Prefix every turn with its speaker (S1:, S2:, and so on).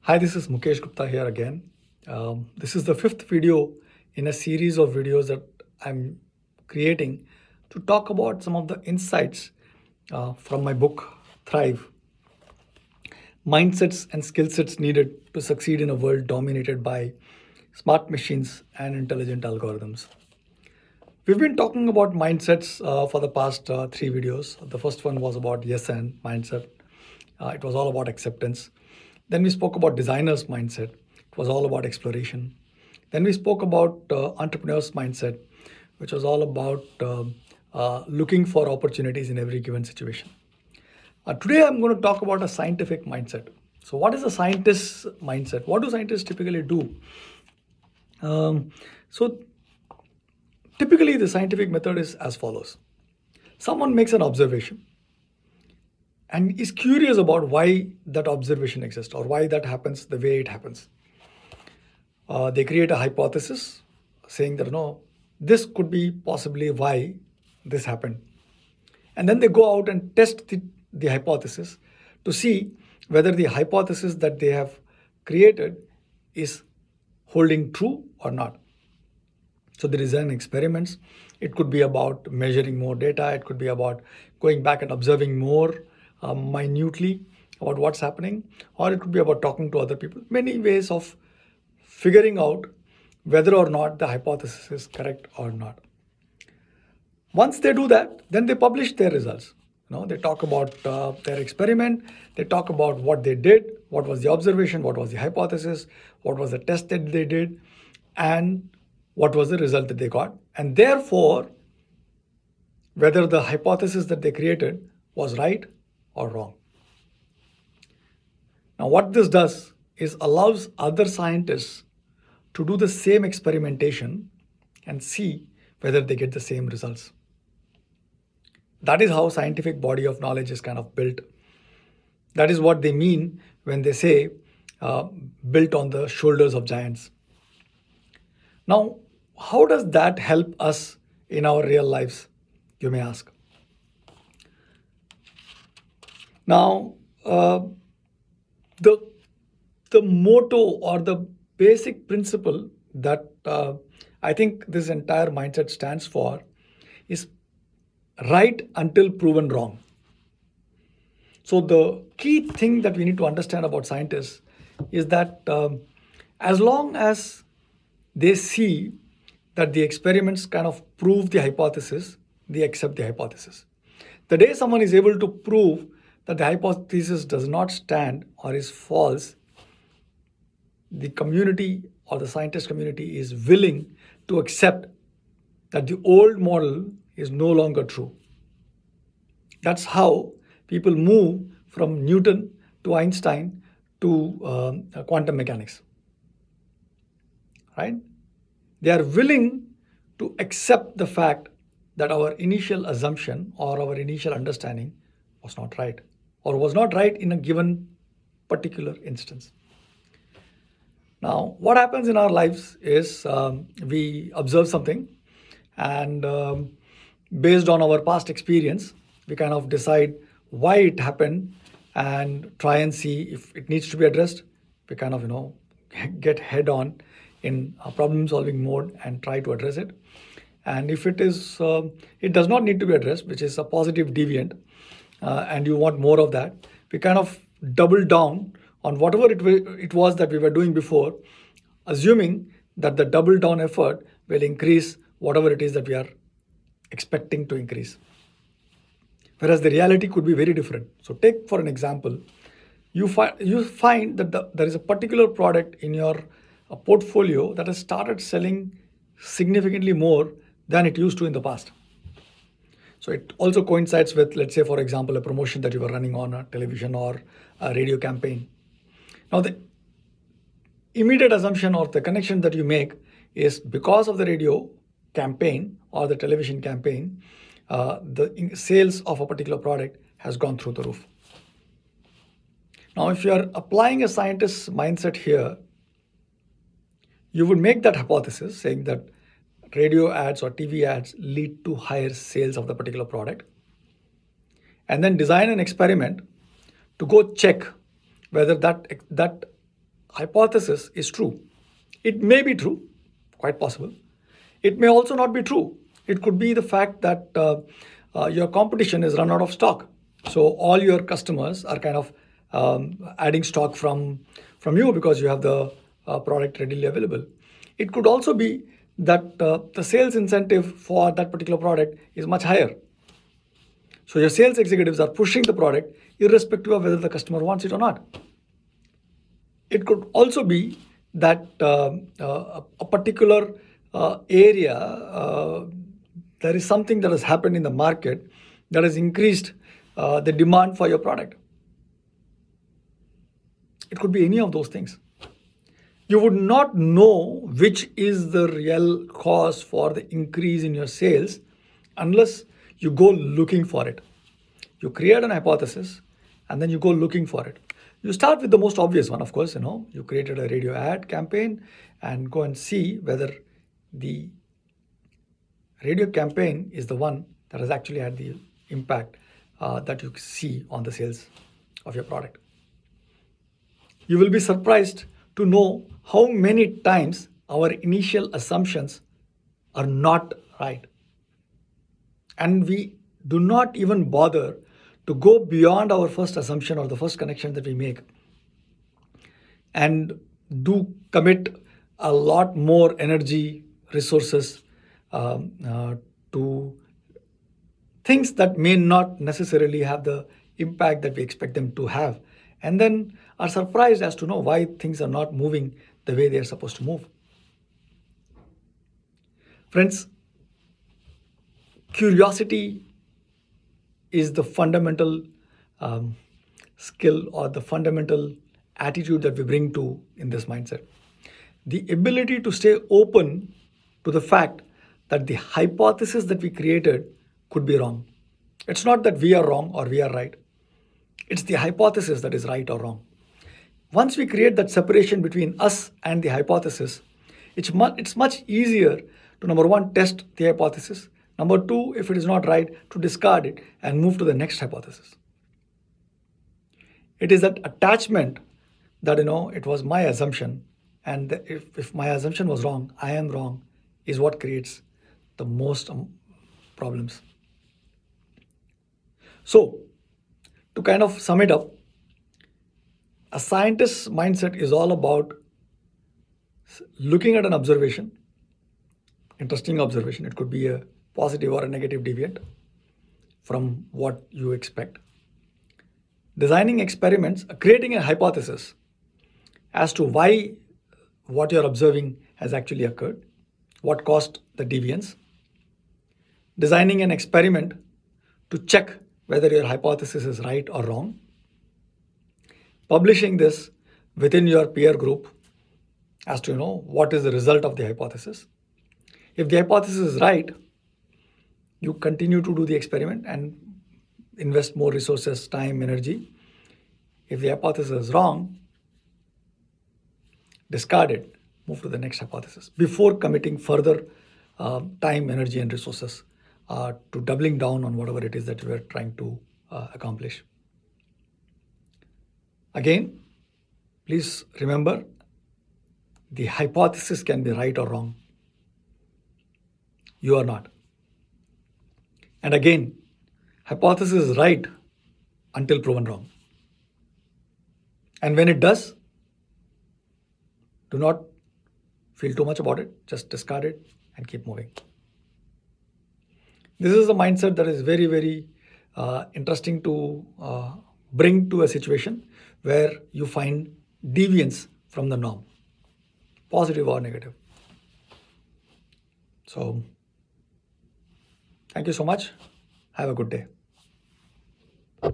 S1: Hi, this is Mukesh Gupta here again. This is the fifth video in a series of videos that I'm creating to talk about some of the insights from my book, Thrive: Mindsets and Skill Sets Needed to Succeed in a World Dominated by Smart Machines and Intelligent Algorithms. We've been talking about mindsets for the past three videos. The first one was about yes and mindset. It was all about acceptance. Then we spoke about designer's mindset. It was all about exploration. Then we spoke about entrepreneur's mindset, which was all about looking for opportunities in every given situation. Today, I'm going to talk about a scientific mindset. So, what is a scientist's mindset? What do scientists typically do? So, typically, the scientific method is as follows: someone makes an observation and is curious about why that observation exists or why that happens the way it happens. They create a hypothesis saying that no, this could be possibly why this happened. And then they go out and test the hypothesis to see whether the hypothesis that they have created is holding true or not. So they design experiments. It could be about measuring more data. It could be about going back and observing more minutely about what's happening, or it could be about talking to other people. Many ways of figuring out whether or not the hypothesis is correct or not. Once they do that, then they publish their results. They talk about their experiment. They talk about what they did, what was the observation, what was the hypothesis, what was the test that they did, and what was the result that they got. And therefore, whether the hypothesis that they created was right or wrong. Now, what this does is allows other scientists to do the same experimentation and see whether they get the same results. That is how scientific body of knowledge is kind of built. That is what they mean when they say built on the shoulders of giants. Now, how does that help us in our real lives, you may ask? Now, the motto or the basic principle that I think this entire mindset stands for is right until proven wrong. So the key thing that we need to understand about scientists is that as long as they see that the experiments kind of prove the hypothesis, they accept the hypothesis. The day someone is able to prove that the hypothesis does not stand or is false, the community or the scientist community is willing to accept that the old model is no longer true. That's how people move from Newton to Einstein to quantum mechanics. Right? They are willing to accept the fact that our initial assumption or our initial understanding was not right, or was not right in a given particular instance. Now, what happens in our lives is we observe something, and based on our past experience, we kind of decide why it happened and try and see if it needs to be addressed. We kind of, get head on in a problem solving mode and try to address it. And if it does not need to be addressed, which is a positive deviant, and you want more of that, we kind of double down on whatever it was that we were doing before, assuming that the double down effort will increase whatever it is that we are expecting to increase. Whereas the reality could be very different. So take for an example, you find that there is a particular product in your portfolio that has started selling significantly more than it used to in the past. So it also coincides with, let's say, for example, a promotion that you were running on a television or a radio campaign. Now, the immediate assumption or the connection that you make is because of the radio campaign or the television campaign, the sales of a particular product has gone through the roof. Now, if you are applying a scientist's mindset here, you would make that hypothesis saying that radio ads or TV ads lead to higher sales of the particular product, and then design an experiment to go check whether that hypothesis is true. It may be true, quite possible. It may also not be true. It could be the fact that your competition is run out of stock. So all your customers are kind of adding stock from you because you have the product readily available. It could also be that the sales incentive for that particular product is much higher. So your sales executives are pushing the product irrespective of whether the customer wants it or not. It could also be that a particular area, there is something that has happened in the market that has increased the demand for your product. It could be any of those things. You would not know which is the real cause for the increase in your sales unless you go looking for it. You create an hypothesis and then you go looking for it. You start with the most obvious one, of course. You created a radio ad campaign and go and see whether the radio campaign is the one that has actually had the impact that you see on the sales of your product. You will be surprised to know how many times our initial assumptions are not right. And we do not even bother to go beyond our first assumption or the first connection that we make and do commit a lot more energy, resources to things that may not necessarily have the impact that we expect them to have, and then are surprised as to know why things are not moving the way they are supposed to move. Friends, curiosity is the fundamental skill or the fundamental attitude that we bring to in this mindset. The ability to stay open to the fact that the hypothesis that we created could be wrong. It's not that we are wrong or we are right. It's the hypothesis that is right or wrong. Once we create that separation between us and the hypothesis, it's much easier to, number one, test the hypothesis. Number two, if it is not right, to discard it and move to the next hypothesis. It is that attachment that, it was my assumption, and if my assumption was wrong, I am wrong, is what creates the most problems. So, to kind of sum it up, a scientist's mindset is all about looking at an observation, interesting observation. It could be a positive or a negative deviant from what you expect. Designing experiments, creating a hypothesis as to why what you're observing has actually occurred, what caused the deviance. Designing an experiment to check whether your hypothesis is right or wrong. Publishing this within your peer group as to what is the result of the hypothesis. If the hypothesis is right, you continue to do the experiment and invest more resources, time, energy. If the hypothesis is wrong, discard it, move to the next hypothesis before committing further time, energy, and resources to doubling down on whatever it is that you are trying to accomplish. Again, please remember, the hypothesis can be right or wrong. You are not. And again, hypothesis is right until proven wrong. And when it does, do not feel too much about it. Just discard it and keep moving. This is a mindset that is very, very interesting to bring to a situation where you find deviance from the norm, positive or negative. So, thank you so much. Have a good day.